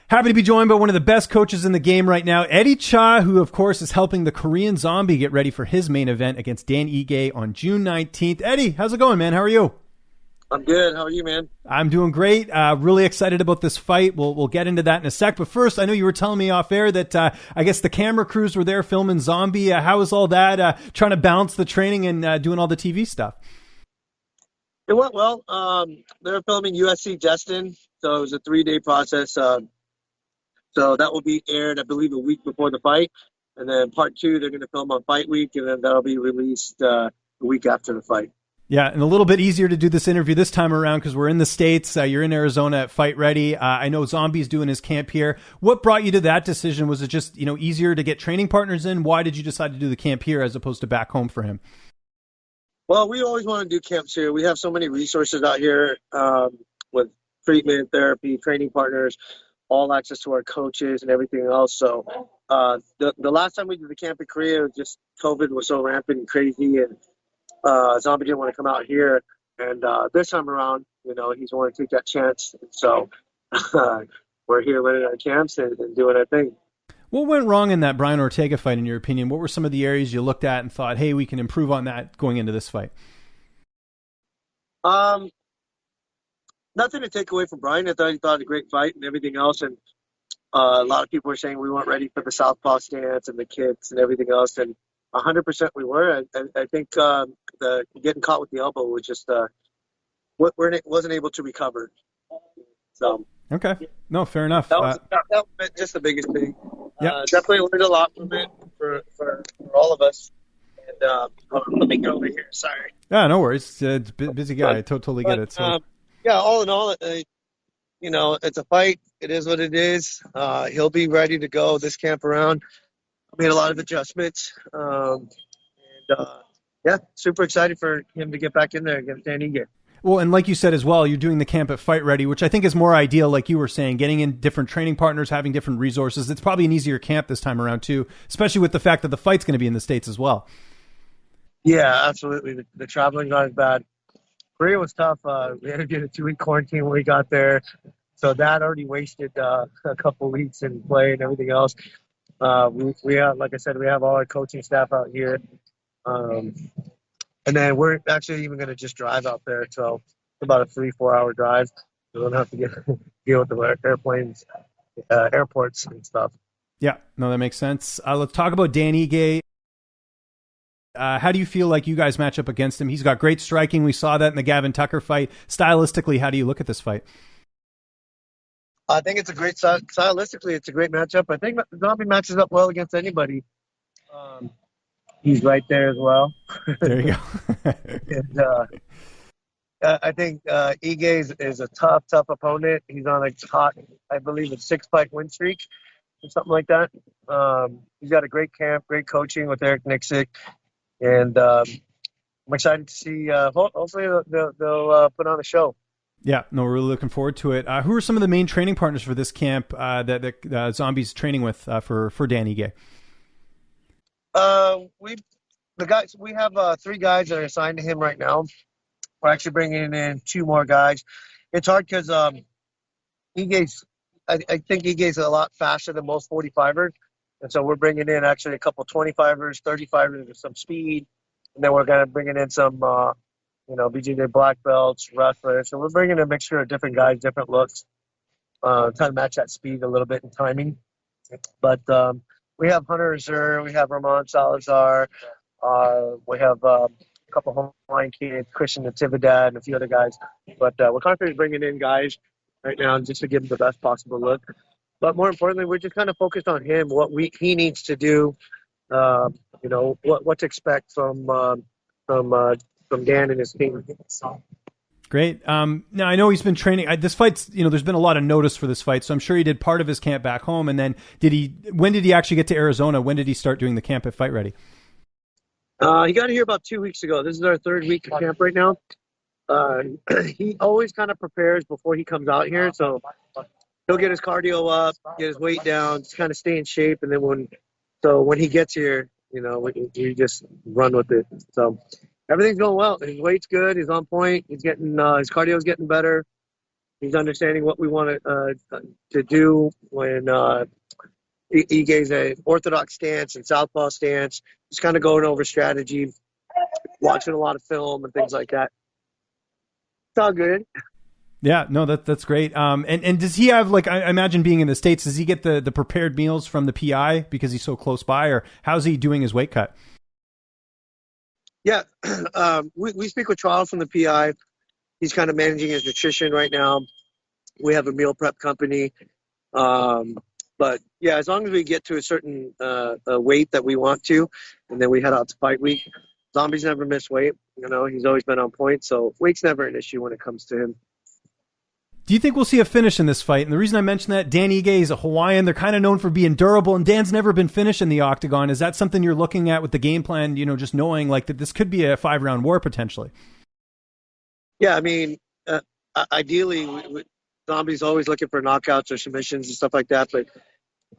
Happy to be joined by one of the best coaches in the game right now, Eddie Cha, who, of course, is helping the Korean Zombie get ready for his main event against Dan Ige on June 19th. Eddie, how's it going, man? How are you? I'm good. How are you, man? I'm doing great. Really excited about this fight. We'll get into that in a sec. But first, I know you were telling me off air that I guess the camera crews were there filming Zombie. How was all that? Trying to balance the training and doing all the TV stuff? It went well. They were filming UFC Justin, so it was a 3-day process. So that will be aired, I believe, a week before the fight. And then part 2, they're going to film on fight week, and then that'll be released a week after the fight. Yeah, and a little bit easier to do this interview this time around because we're in the States. You're in Arizona at Fight Ready. I know Zombie's doing his camp here. What brought you to that decision? Was it just, easier to get training partners in? Why did you decide to do the camp here as opposed to back home for him? Well, we always want to do camps here. We have so many resources out here with treatment, therapy, training partners, all access to our coaches and everything else. So the last time we did the camp in Korea, just COVID was so rampant and crazy, and Zombie didn't want to come out here. And this time around, he's wanting to take that chance. And so we're here running our camps and doing our thing. What went wrong in that Brian Ortega fight, in your opinion? What were some of the areas you looked at and thought, hey, we can improve on that going into this fight? Nothing to take away from Brian. I thought he thought a great fight and everything else. And a lot of people were saying we weren't ready for the southpaw stance and the kicks and everything else. And 100% we were. I think the getting caught with the elbow was just wasn't able to recover. So okay, no, fair enough. That was just the biggest thing. Yeah, definitely learned a lot from it for all of us. And let me go over here. Sorry. Yeah, no worries. It's a busy guy. I totally get it. So. Yeah, all in all, it's a fight. It is what it is. He'll be ready to go this camp around. I made a lot of adjustments. Super excited for him to get back in there against Dan Ige. Well, and like you said as well, you're doing the camp at Fight Ready, which I think is more ideal, like you were saying, getting in different training partners, having different resources. It's probably an easier camp this time around, too, especially with the fact that the fight's going to be in the States as well. Yeah, absolutely. The traveling not as bad. Korea was tough. We had to get a 2-week quarantine when we got there. So that already wasted a couple of weeks in play and everything else. We have, like I said, we have all our coaching staff out here. And then we're actually even going to just drive out there. So it's about a 3-4 hour drive. We don't have to deal with the airplanes, airports and stuff. Yeah, no, that makes sense. Let's talk about Dan Ige. How do you feel like you guys match up against him? He's got great striking. We saw that in the Gavin Tucker fight. Stylistically, how do you look at this fight? I think it's a great stylistically. It's a great matchup. I think Zombie matches up well against anybody. He's right there as well. There you go. And, I think Ige is a tough opponent. He's on a hot, I believe, a 6-fight win streak or something like that. He's got a great camp, great coaching with Eric Nixick. And I'm excited to see, hopefully they'll put on a show. Yeah, no, we're really looking forward to it. Who are some of the main training partners for this camp that Zombie's training with for Dan Ige? We have 3 guys that are assigned to him right now. We're actually bringing in 2 more guys. It's hard because Ige's, I think Ige's a lot faster than most 45ers. And so we're bringing in actually a couple 25ers, 35ers with some speed. And then we're going to bring in some, BJJ black belts, wrestlers. So we're bringing a mixture of different guys, different looks, trying to match that speed a little bit and timing. But we have Hunter Azur, we have Ramon Salazar, we have a couple Hawaiian kids, Christian Natividad, and a few other guys. But we're constantly bringing in guys right now just to give them the best possible look. But more importantly, we're just kind of focused on him, what he needs to do, what to expect from Dan and his team. Great. Now I know he's been training. This fight's, there's been a lot of notice for this fight, so I'm sure he did part of his camp back home. And then when did he actually get to Arizona? When did he start doing the camp at Fight Ready? He got here about 2 weeks ago. This is our 3rd week of camp right now. He always kind of prepares before he comes out here, so he'll get his cardio up, get his weight down, just kind of stay in shape, and then when he gets here, we just run with it. So everything's going well. His weight's good. He's on point. He's getting his cardio's getting better. He's understanding what we want to do when he gave an orthodox stance and southpaw stance, just kind of going over strategy, watching a lot of film and things like that. It's all good. Yeah, no, that's great. And does he have, like, I imagine being in the States, does he get the prepared meals from the PI because he's so close by, or how's he doing his weight cut? Yeah, we speak with Charles from the PI. He's kind of managing his nutrition right now. We have a meal prep company. But yeah, as long as we get to a certain weight that we want to, and then we head out to fight week. Zombie's never missed weight. You know, he's always been on point. So weight's never an issue when it comes to him. Do you think we'll see a finish in this fight? And the reason I mention that, Dan Ige is a Hawaiian. They're kind of known for being durable, and Dan's never been finished in the octagon. Is that something you're looking at with the game plan, you know, just knowing like that this could be a 5-round war potentially? Yeah, I mean, ideally, Zombie's always looking for knockouts or submissions and stuff like that. But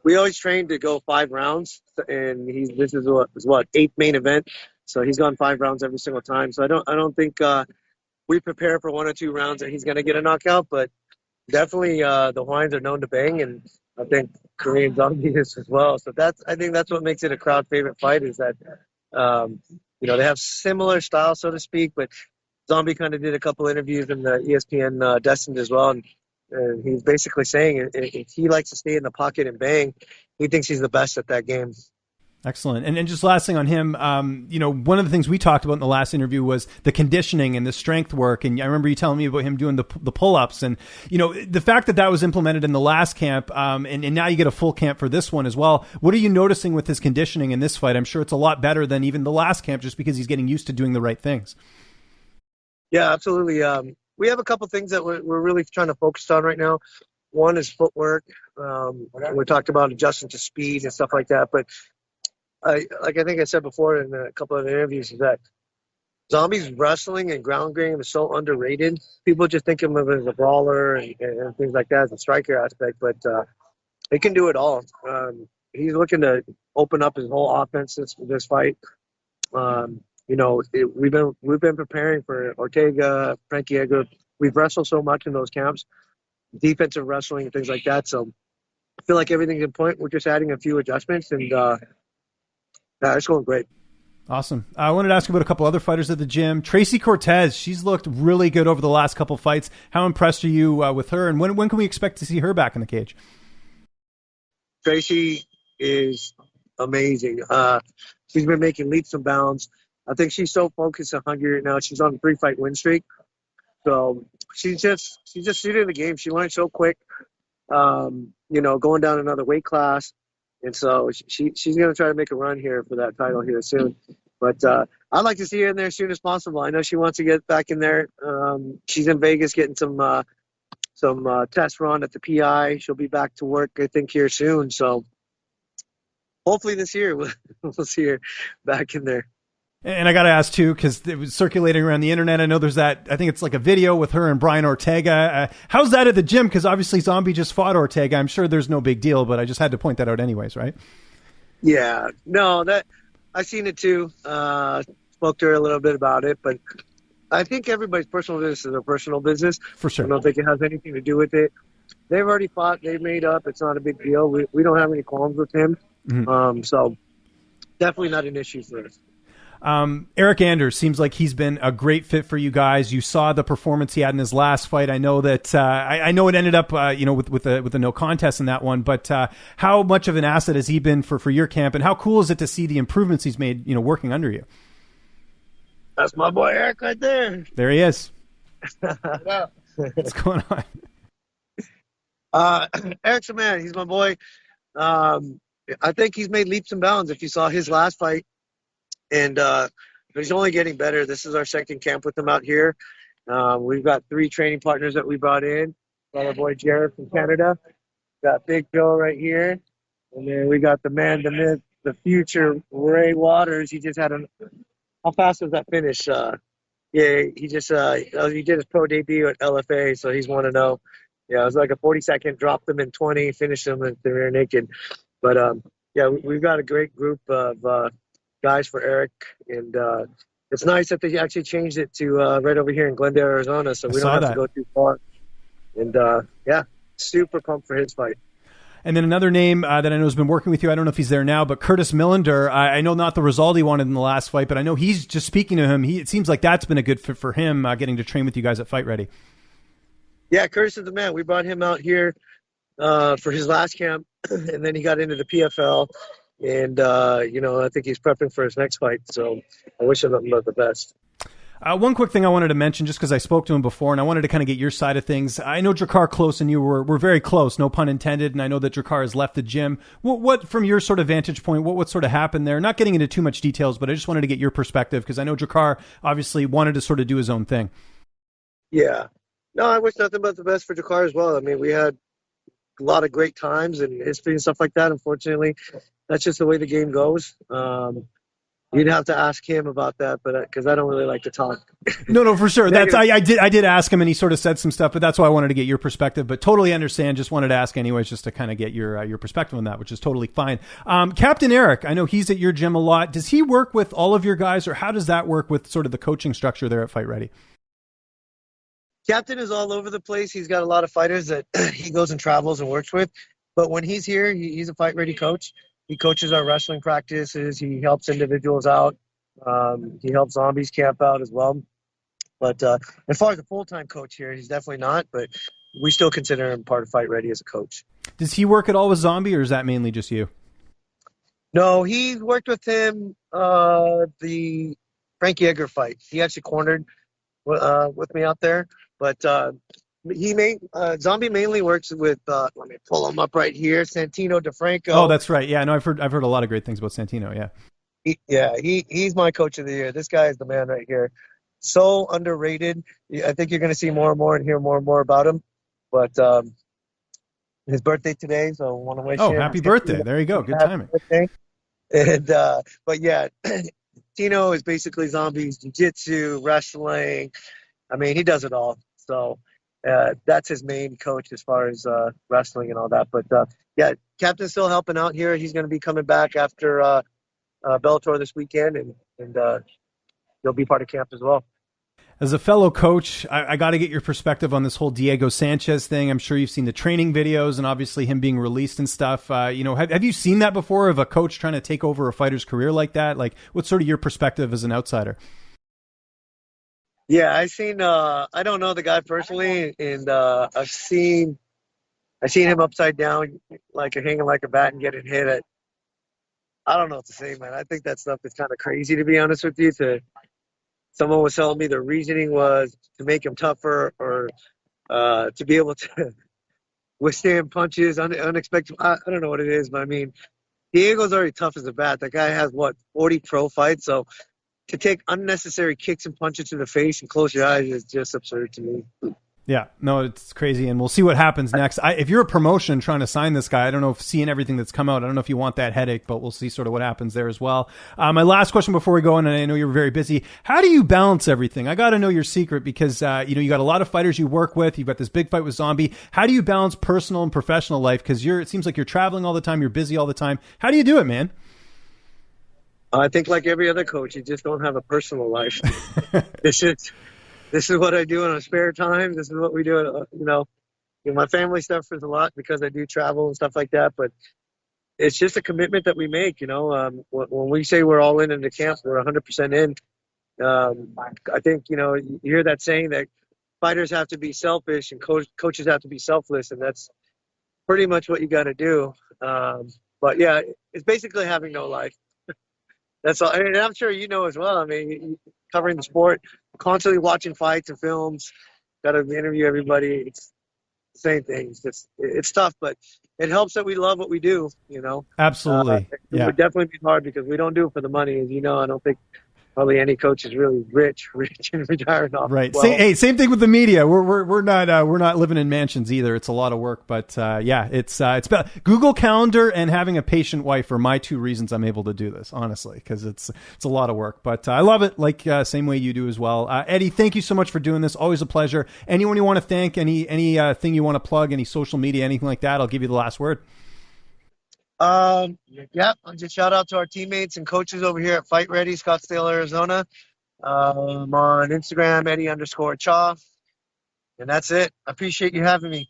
we always train to go 5 rounds, and this is what 8th main event. So he's gone 5 rounds every single time. So I don't think we prepare for 1 or 2 rounds and he's going to get a knockout, but definitely the Hawaiians are known to bang, and I think Korean Zombie is as well. So I think that's what makes it a crowd favorite fight, is that you know, they have similar styles, so to speak, but Zombie kind of did a couple interviews in the ESPN Destined as well, and he's basically saying if he likes to stay in the pocket and bang, he thinks he's the best at that game. Excellent. And just last thing on him, you know, one of the things we talked about in the last interview was the conditioning and the strength work. And I remember you telling me about him doing the pull-ups, and, you know, the fact that was implemented in the last camp, and now you get a full camp for this one as well. What are you noticing with his conditioning in this fight? I'm sure it's a lot better than even the last camp, just because he's getting used to doing the right things. Yeah, absolutely. We have a couple things that we're really trying to focus on right now. One is footwork. We talked about adjusting to speed and stuff like that, but I think I said before in a couple of interviews, is that Zombie's wrestling and ground game is so underrated. People just think of him as a brawler and things like that, as a striker aspect, but he can do it all. He's looking to open up his whole offense this fight. You know, we've been preparing for Ortega, Frankie Edgar. We've wrestled so much in those camps, defensive wrestling and things like that. So I feel like everything's in point. We're just adding a few adjustments, and it's going great. Awesome. I wanted to ask you about a couple other fighters at the gym. Tracy Cortez, she's looked really good over the last couple fights. How impressed are you with her, and when can we expect to see her back in the cage? Tracy is amazing. She's been making leaps and bounds. I think she's so focused and hungry right now. She's on a 3-fight win streak. So she's just shooting the game. She learned so quick, you know, going down another weight class. And so she's going to try to make a run here for that title here soon. But I'd like to see her in there as soon as possible. I know she wants to get back in there. She's in Vegas getting some tests run at the PI. She'll be back to work, I think, here soon. So hopefully this year we'll see her back in there. And I got to ask, too, because it was circulating around the internet. I know there's I think it's like a video with her and Brian Ortega. How's that at the gym? Because obviously Zombie just fought Ortega. I'm sure there's no big deal, but I just had to point that out anyways, right? Yeah. No, I've seen it, too. Spoke to her a little bit about it. But I think everybody's personal business is their personal business. For sure. I don't think it has anything to do with it. They've already fought. They've made up. It's not a big deal. We don't have any qualms with him. Mm-hmm. So definitely not an issue for us. Eric Anders seems like he's been a great fit for you guys. You saw the performance he had in his last fight. I know that I know it ended up you know, with a no contest in that one. But how much of an asset has he been for your camp, and how cool is it to see the improvements he's made, you know, working under you? That's my boy Eric right there. There he is. What's going on? Eric's a man. He's my boy. I think he's made leaps and bounds. If you saw his last fight. And he's only getting better. This is our second camp with him out here. We've got 3 training partners that we brought in. Got our boy Jared from Canada. Got Big Joe right here. And then we got the man, the myth, the future, Ray Waters. He just had how fast was that finish? Yeah, he just he did his pro debut at LFA, so he's 1-0. Yeah, it was like a 40-second, dropped him in 20, finished him in the rear naked. But, yeah, we've got a great group of guys for Eric, and it's nice that they actually changed it to right over here in Glendale, Arizona, so we don't have to go too far. And yeah, super pumped for his fight. And then another name that I know has been working with you, I don't know if he's there now, but Curtis Millender. I know not the result he wanted in the last fight, but I know he's just speaking to him. It seems like that's been a good fit for him, getting to train with you guys at Fight Ready. Yeah, Curtis is the man. We brought him out here for his last camp, and then he got into the PFL. And, I think he's prepping for his next fight. So I wish him nothing but the best. One quick thing I wanted to mention, just because I spoke to him before, and I wanted to kind of get your side of things. I know Drakkar Klose and you were very close, no pun intended, and I know that Drakkar has left the gym. What from your sort of vantage point, what sort of happened there? Not getting into too much details, but I just wanted to get your perspective, because I know Drakkar obviously wanted to sort of do his own thing. Yeah. No, I wish nothing but the best for Drakkar as well. I mean, we had a lot of great times and history and stuff like that. Unfortunately, that's just the way the game goes. You'd have to ask him about that, but because I don't really like to talk. No, for sure. That's I did ask him, and he sort of said some stuff, but that's why I wanted to get your perspective. But totally understand. Just wanted to ask anyways, just to kind of get your perspective on that, which is totally fine. Captain Eric, I know he's at your gym a lot. Does he work with all of your guys, or how does that work with sort of the coaching structure there at Fight Ready? Captain is all over the place. He's got a lot of fighters that he goes and travels and works with. But when he's here, he's a Fight Ready coach. He coaches our wrestling practices. He helps individuals out. He helps zombies camp out as well. But as far as a full-time coach here, he's definitely not. But we still consider him part of Fight Ready as a coach. Does he work at all with Zombie, or is that mainly just you? No, he worked with him the Frankie Edgar fight. He actually cornered with me out there. But Zombie mainly works with, let me pull him up right here, Santino DeFranco. Oh, that's right. Yeah, no, I've heard a lot of great things about Santino, yeah. He's my coach of the year. This guy is the man right here. So underrated. I think you're going to see more and more and hear more and more about him. But his birthday today, so I want to wish him. Oh, happy birthday. There you go. Good timing. And, but yeah, Tino is basically Zombie's jiu-jitsu, wrestling. I mean, he does it all. So that's his main coach as far as wrestling and all that. But, yeah, Captain's still helping out here. He's going to be coming back after Bellator this weekend, and he'll be part of camp as well. As a fellow coach, I got to get your perspective on this whole Diego Sanchez thing. I'm sure you've seen the training videos and obviously him being released and stuff. Have you seen that before, of a coach trying to take over a fighter's career like that? Like, what's sort of your perspective as an outsider? Yeah, I've seen. I don't know the guy personally, and I've seen him upside down, like hanging like a bat and getting hit at. I don't know what to say, man. I think that stuff is kind of crazy, to be honest with you. Someone was telling me the reasoning was to make him tougher, or to be able to withstand punches, unexpected. I don't know what it is, but I mean, Diego's already tough as a bat. That guy has 40 pro fights, so. To take unnecessary kicks and punches to the face and close your eyes is just absurd to me. Yeah, no, it's crazy, and we'll see what happens next. If you're a promotion trying to sign this guy, I don't know if seeing everything that's come out, I don't know if you want that headache, but we'll see sort of what happens there as well. My last question before we go on, and I know you're very busy. How do you balance everything? I got to know your secret, because you got a lot of fighters you work with. You've got this big fight with Zombie. How do you balance personal and professional life? Because it seems like you're traveling all the time, you're busy all the time. How do you do it, man? I think like every other coach, you just don't have a personal life. This is what I do in my spare time. This is what we do. My family stuff is a lot because I do travel and stuff like that. But it's just a commitment that we make. When we say we're all in the camp, we're 100% in. I think you hear that saying that fighters have to be selfish and coaches have to be selfless, and that's pretty much what you got to do. But yeah, it's basically having no life. That's all. And I'm sure you know as well. I mean, covering the sport, constantly watching fights and films, got to interview everybody. It's the same thing. It's tough, but it helps that we love what we do, Absolutely. It would definitely be hard because we don't do it for the money. As you know, I don't think probably any coach is really rich and retired off. Right. Well, Same thing with the media. We're not living in mansions either. It's a lot of work, but it's about Google Calendar and having a patient wife are my two reasons I'm able to do this, honestly, because it's a lot of work. But I love it, like same way you do as well. Eddie, thank you so much for doing this. Always a pleasure. Anyone you want to thank, any thing you want to plug, any social media, anything like that, I'll give you the last word. Yeah, I'll just shout out to our teammates and coaches over here at Fight Ready, Scottsdale, Arizona. On Instagram, Eddie_Chaw. And that's it. I appreciate you having me.